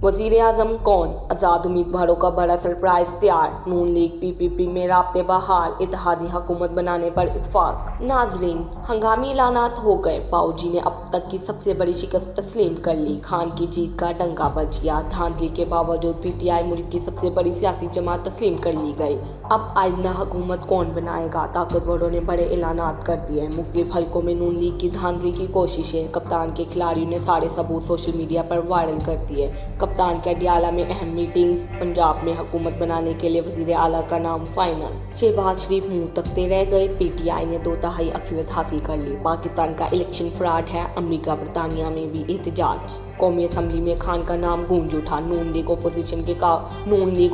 वजीर आजम कौन? आज़ाद उम्मीदवारों का बड़ा सरप्राइज तैयार। नून लीग पीपीपी में राब्ते बहाल, इत्तेहादी हुकूमत बनाने पर इत्फाक। नाजरीन, हंगामी ऐलानात हो गए। बाऊजी ने अब तक की सबसे बड़ी शिकस्त तस्लीम कर ली। खान की जीत का डंका बज गया। धांधली के बावजूद पीटीआई मुल्क की सबसे बड़ी सियासी जमात तस्लीम कर ली गई। अब आइंदा हुकूमत कौन बनाएगा? ताकतवरों ने बड़े ऐलानात कर दिए। मुख्तलिफ हलकों में नून लीग की धांधली की कोशिशें। कप्तान के खिलाड़ियों ने सारे सबूत सोशल मीडिया पर वायरल कर दिए। कप्तान के अडियाला में अहम मीटिंग्स। पंजाब में हुकूमत बनाने के लिए वजीर आला का नाम फाइनल। शहबाज शरीफ मुंह तकते रह गए। पीटीआई ने 2/3 अक्सरियत हासिल कर ली। पाकिस्तान का इलेक्शन फ्रॉड है। अमेरिका बरतानिया में भी एहतजाज। कौमी असम्बली में खान का नाम गूंज उठा। नून लीग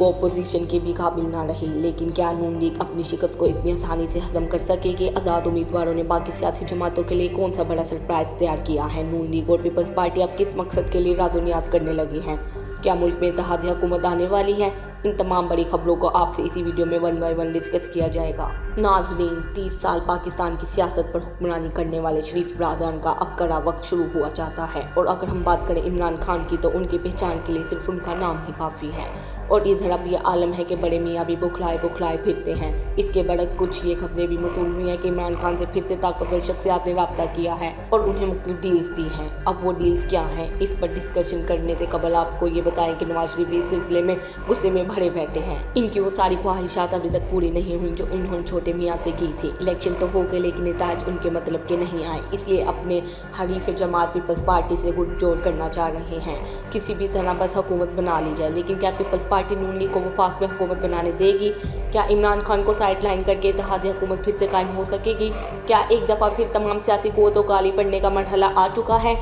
ओपोजिशन के भी काबिल ना रही। लेकिन क्या नून लीग अपनी शिकस्त को इतनी आसानी से हजम कर सकेगी? आज़ाद उम्मीदवारों ने बाकी सियासी जमातों के लिए कौन सा बड़ा सरप्राइज तैयार किया है? नून लीग और पीपल्स पार्टी अब किस मकसद के लिए राजो नियाज करने लगी हैं? क्या मुल्क में इत्तेहादी हुकूमत आने वाली है? इन तमाम बड़ी खबरों को आपसे इसी वीडियो में 1 बाय 1 डिस्कस किया जाएगा। नाजरीन, 30 साल पाकिस्तान की सियासत पर हुक्मरानी करने वाले शरीफ बरादरान का अब कड़ा वक्त शुरू हुआ चाहता है। और अगर हम बात करें इमरान खान की, तो उनकी पहचान के लिए सिर्फ उनका नाम ही काफ़ी है। और इधर अब ये आलम है कि बड़े मियाँ भी बुखलाए फिरते हैं। इसके बरक कुछ ये खबरें भी मौसूल हुई हैं कि इमरान खान से फिर से ताकतवर शख्सियात ने रब्ता किया है और उन्हें मुख्तलिफ डील्स दी हैं। अब वो डील्स क्या हैं, इस पर डिस्कशन करने से कबल आपको ये बताएं कि नवाज शरीफ इस सिलसिले में गुस्से में भरे बैठे हैं। इनकी वो सारी ख्वाहिशात अभी तक पूरी नहीं हुई जो उन्होंने छोटे मियाँ से की थी। इलेक्शन तो हो गए, लेकिन नेताज उनके मतलब के नहीं आए। इसलिए अपने हरीफ जमात पीपल्स पार्टी से गुटजोड़ करना चाह रहे हैं। किसी भी तरह बस हुकूमत बना ली जाए। लेकिन क्या पीपल्स पार्टी नून लीग को वफाक में हुकूमत बनाने देगी? क्या इमरान खान को साइड लाइन करके इत्तेहादी हुकूमत फिर से कायम हो सकेगी? क्या एक दफ़ा फिर तमाम सियासी कुव्वतों को गाली पड़ने का मरहला आ चुका है?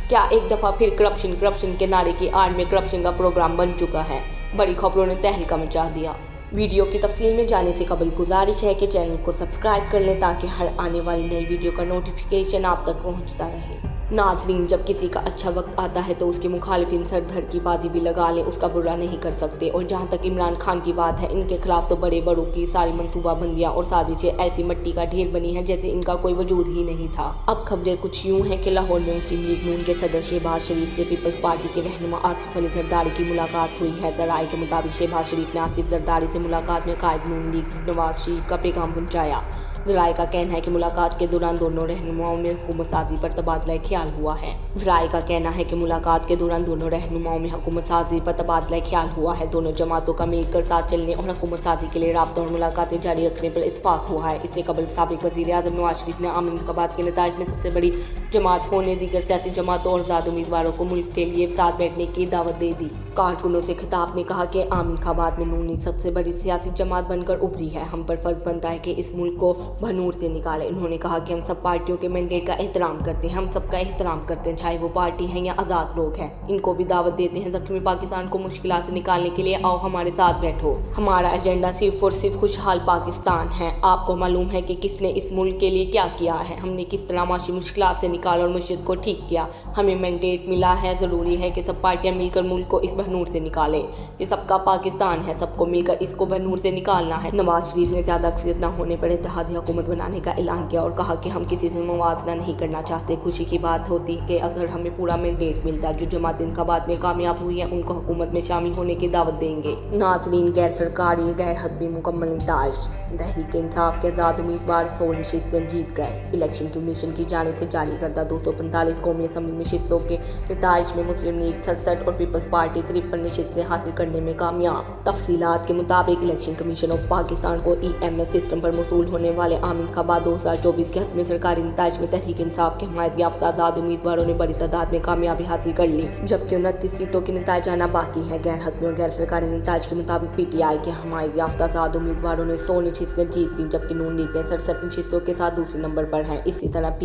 क्या एक दफ़ा फिर करप्शन के नारे की आड़ में करप्शन का प्रोग्राम बन चुका है? बड़ी खबरों ने तहलका मचा दिया। वीडियो की तफसील में जाने से कबल गुजारिश है कि चैनल को सब्सक्राइब कर लें ताकि हर आने वाली नई वीडियो का नोटिफिकेशन आप तक पहुंचता रहे। नाजरीन, जब किसी का अच्छा वक्त आता है तो उसके मुखालिफिन सर धर की बाजी भी लगा लें, उसका बुरा नहीं कर सकते। और जहां तक इमरान खान की बात है, इनके खिलाफ तो बड़े बड़ों की सारी मनसूबाबंदियां और साजिशें ऐसी मिट्टी का ढेर बनी हैं जैसे इनका कोई वजूद ही नहीं था। अब खबरें कुछ यूं हैं कि लाहौर में मुस्लिम लीग नून के सदर शहबाज शरीफ से पीपल्स पार्टी के रहनुमा आसिफ अली जरदारी की मुलाकात हुई है। जराये के मुताबिक शहबाज शरीफ ने आसिफ जरदारी से मुलाकात में कायद नून लीग नवाज शरीफ का पैगाम पहुंचाया। ज़राए का कहना है कि मुलाकात के दौरान दोनों रहनुमाओं में हुकूमत साजी पर तबादला ख्याल हुआ है। ज़राए का कहना है कि मुलाकात के दौरान दोनों रहनुमाओं में हुकूमत साजी पर तबादला ख्याल हुआ है। दोनों जमातों का मिलकर साथ चलने और हुकूमत साजी के लिए राब्ता और मुलाकातें जारी रखने पर इत्तफाक हुआ है। इससे कबल साबिक वज़ीर आज़म नवाज शरीफ ने आम इंतखाबात के नताज में सबसे बड़ी जमात होने दीगर सियासी जमातों और आज़ाद उम्मीदवारों को मुल्क के लिए साथ बैठने की दावत दे दी। कारकुनों से खिताब में कहा कि आम इंतखाबात में नून लीग सबसे बड़ी सियासी जमात बनकर उभरी है। हम पर फर्ज बनता है कि इस मुल्क को भनूर से निकालें। उन्होंने कहा कि हम सब पार्टियों के मैंडेट का एहतराम करते हैं। हम सबका एहतराम करते हैं, चाहे वो पार्टी है या आज़ाद लोग हैं। इनको भी दावत देते हैं जख्मी पाकिस्तान को मुश्किलात से निकालने के लिए आओ हमारे साथ बैठो। हमारा एजेंडा सिर्फ और सिर्फ खुशहाल पाकिस्तान है। आपको मालूम है कि किसने इस मुल्क के लिए क्या किया है। हमने किस तरह माशी मुश्किलात से निकाला और मुश्किल को ठीक किया। हमें मैंडेट मिला है। ज़रूरी है कि सब पार्टियाँ मिलकर मुल्क को इस भनूर से निकालें। ये सबका पाकिस्तान है, सबको मिलकर इसको भनूर से निकालना है। नवाज शरीफ ने ज़्यादा अक्सरियत न होने पर इत्तेहादी हुकूमत बनाने का ऐलान किया और कहा कि हम किसी से मुवाजना नहीं करना चाहते। खुशी की बात होती है कि अगर हमें पूरा मैंडेट मिलता। जो जमात इंतखाबात में कामयाब हुई है उनको हुकूमत में शामिल होने की दावत देंगे। नाजरीन, गैर सरकारी गैर हदबी मुकम्मल इंताज। तहरीक इंसाफ के आज़ाद उम्मीदवार 100 नशिस्तें जीत गए। इलेक्शन कमीशन की जानिब से जारी करदा 245 कौमी असम्बली नशिस्तों के नताइज में मुस्लिम लीग 67 और पीपल्स पार्टी 53 नशिस्तें हासिल करने में कामयाब। तफसीलात के मुताबिक इलेक्शन कमीशन ऑफ पाकिस्तान को EMS सिस्टम पर मौसूल होने वाले आम इंतखाबात 2024 के हतमी सरकारी नताइज में तहरीक इंसाफ के हमायत याफ्ता आज़ाद उम्मीदवारों ने बड़ी तादाद में कामयाबी हासिल कर ली, जबकि 29 सीटों के नताइज आना बाकी है। गैर हतमी और गैर सरकारी नताइज के मुताबिक PTI के हमायत याफ्ता आज़ाद उम्मीदवारों ने 100 नशिस्तें जीत ली, जबकि नून लीग ने 67 नशिस्तों के साथ दूसरे नंबर पर है। इसी तरह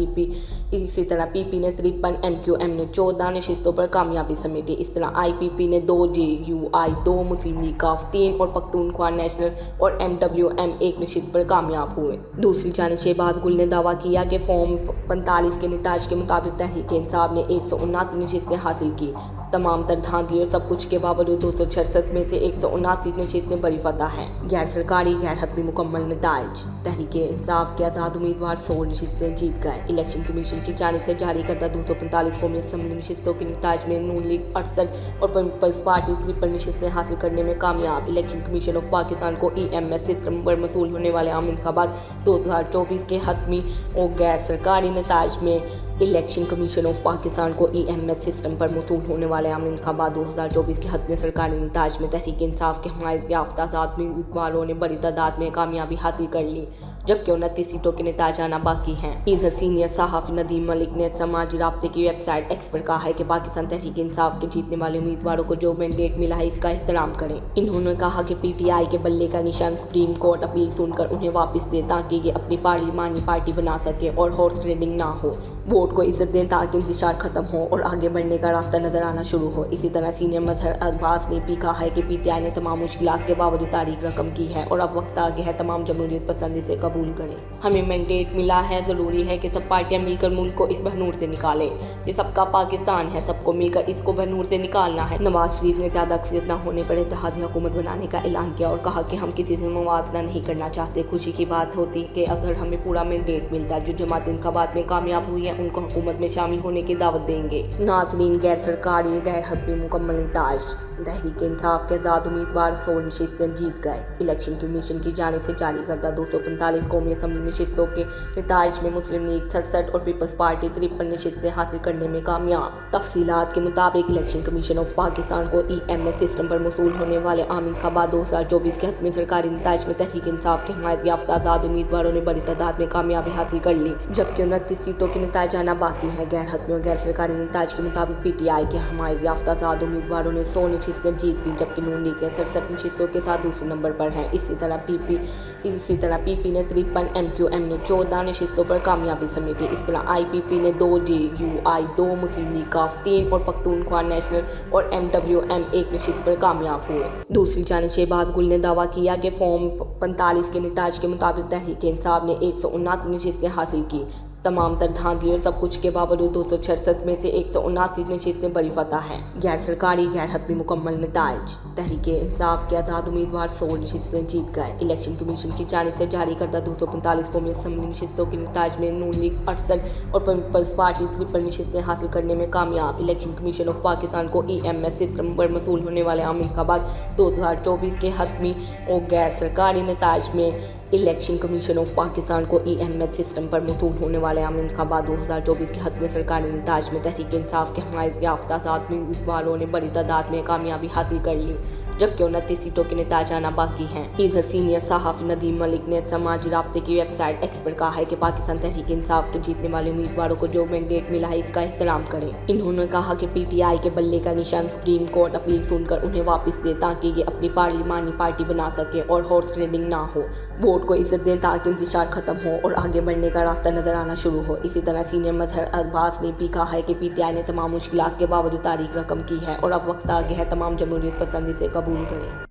PP ने 53, MQM ने 14 नशिस्तों पर कामयाबी समेटी। इस तरह IPP ने 2, JUI 2, मुस्लिम लीग काफ 3 और पख्तूनख्वा नेशनल और MWM 1 नशिस्त पर कामयाब हुए। दूसरी जानिब शहबाज गुल ने दावा किया कि फॉर्म 45 के नताइज के मुताबिक तहरीक इंसाफ ने 179 नशिस्तें हासिल की। तमाम तर धांधली और सब कुछ के बावजूद 266 में से 179 नशिस्तें बड़ी फतह हैं। गैर सरकारी गैर हतमी मुकम्मल नताइज। तहरीके इंसाफ के आज़ाद उम्मीदवार 100 नशिस्तें जीत गए। इलेक्शन कमीशन की जानिब से जारी करदा 245 कौमी असम्बली नशिस्तों के नताइज में नून लीग 68 और पीपल्स पार्टी 53 नशिस्तें हासिल करने में कामयाब। इलेक्शन कमीशन ऑफ पाकिस्तान को EMS सिस्टम पर मसूल होने वाले आम इंतखाबात 2024 के हतमी और गैर सरकारी नताइज में इलेक्शन कमीशन ऑफ पाकिस्तान को EMS सिस्टम पर मसूल होने वाले आम इंतखाबात 2024 के हतमी सरकारी नताइज में तहरीक इंसाफ के हमायत याफ्ता आज़ाद उम्मीदवारों ने बड़ी तादाद में कामयाबी हासिल कर ली, जबकि 29 सीटों के नताइज आना बाकी हैं। इधर सीनियर सहाफ़ी नदीम मलिक ने समाजी राब्ते की वेबसाइट एक्स पर कहा है कि पाकिस्तान तहरीक इंसाफ के जीतने वाले उम्मीदवारों को जो मैंडेट मिला है इसका एहतराम करें। इन्होंने कहा कि PTI के बल्ले का निशान सुप्रीम कोर्ट अपील सुनकर उन्हें वापस दे ताकि ये अपनी पार्लिमानी पार्टी बना सके और हॉर्स ट्रेडिंग ना हो। वोट को इज्जत दें ताकि इंतशार खत्म हो और आगे बढ़ने का रास्ता नजर आना शुरू हो। इसी तरह सीनियर मजहर अब्बास ने भी कहा है कि PTI ने तमाम मुश्किलात के बावजूद तारीख रकम की है और अब वक्त आ गया है तमाम जमहूरियत पसंद इसे कबूल करें। हमें मैंडेट मिला है, ज़रूरी है कि सब पार्टियां मिलकर मुल्क को इस बहनूर से निकालें। ये सबका पाकिस्तान है, सबको मिलकर इसको बहनूर से निकालना है। नवाज शरीफ ने ज़्यादा अक्सरियत न होने पर इत्तेहादी हुकूमत बनाने का ऐलान किया और कहा कि हम किसी से मुवाजना नहीं करना चाहते। खुशी की बात होती कि अगर हमें पूरा मैंडेट मिलता। जो जमात इंतखाबात में कामयाब हुई है उनको हुकूमत में शामिल होने की दावत देंगे। नाज़रीन, गैर सरकारी गैर हतमी मुकम्मल नताइज। तहरीक इंसाफ के आज़ाद उम्मीदवार 100 नशिस्तें जीत गए। इलेक्शन कमीशन की जानिब से जारी करदा 245 कौमी असम्बली नशिस्तों के नताइज में मुस्लिम लीग 67 और पीपल्स पार्टी 53 नशिस्तें हासिल करने में कामयाब। तफसीलात के मुताबिक इलेक्शन कमीशन ऑफ पाकिस्तान को EMS सिस्टम पर मसूल होने वाले आम इंतखाबात 2024 के हतमी सरकारी नताइज में तहरीक इंसाफ के हमायत याफ्ता आज़ाद उम्मीदवारों ने बड़ी तादाद में कामयाबी हासिल कर ली, जबकि 29 सीटों के नताइज आना बाकी है। गैर हतमी और गैर सरकारी नताइज के मुताबिक PTI के हमायत याफ्ता आज़ाद उम्मीदवारों ने 100 नशिस्तें जीत ली, जबकि नून लीग ने 67 नशिस्तों के साथ दूसरे नंबर पर है। इसी तरह PP ने 53, MQM ने 14 नशिस्तों पर कामयाबी समेटी। इस तरह IPP ने 2, JUI 2, मुस्लिम लीग काफ 3 और पख्तूनख्वा नेशनल और MWM 1 नशिस्त पर कामयाब हुए। दूसरी जानिब शहबाज गुल ने दावा किया कि फॉर्म 45 के नताइज के मुताबिक तहरीक इंसाफ ने 179 नशिस्तें हासिल की। तमाम तर धांधली और सब कुछ के बावजूद 266 में से 179 नशिस्तें बड़ी फतह हैं। गैर सरकारी गैर हतमी मुकम्मल नताइज। तहरीके इंसाफ के आज़ाद उम्मीदवार 100 नशिस्तें जीत गए। इलेक्शन कमीशन की जानिब से जारी करदा 245 कौमी असम्बली नशिस्तों के नताइज में नून लीग 68 और पीपल्स पार्टी 53 नशिस्तें हासिल करने में कामयाब। इलेक्शन कमीशन ऑफ पाकिस्तान को EMS सिस्टम पर मसूल होने वाले आम इंतखाबात 2024 के हतमी और गैर सरकारी नताइज में इलेक्शन कमीशन ऑफ पाकिस्तान को EMS सिस्टम पर मसूल होने वाले आम इंतखाबात 2024 के हतमी सरकारी नताइज में तहरीक इंसाफ के हमायत याफ्ता आज़ाद उम्मीदवारों ने बड़ी तादाद में कामयाबी हासिल कर ली, जबकि 29 सीटों के नताइज आना बाकी हैं। इधर सीनियर सहाफ़ी नदीम मलिक ने समाजी राब्ते की वेबसाइट एक्स पर कहा है कि पाकिस्तान तहरीक इंसाफ के जीतने वाले उम्मीदवारों को जो मैंडेट मिला है इसका एहतराम करें। इन्होंने कहा कि PTI के बल्ले का निशान सुप्रीम कोर्ट अपील सुनकर उन्हें वापस दे ताकि ये अपनी पार्लिमानी पार्टी बना सके और हॉर्स ट्रेडिंग ना हो। वोट को इज्जत दें ताकि इंतशार खत्म हो और आगे बढ़ने का रास्ता नजर आना शुरू हो। इसी तरह सीनियर मजहर अब्बास ने भी कहा है कि PTI ने तमाम मुश्किलात के बावजूद तारीख रकम की है और अब वक्त आ गया है तमाम जमहूरियत पसंद इसे कबूल करें।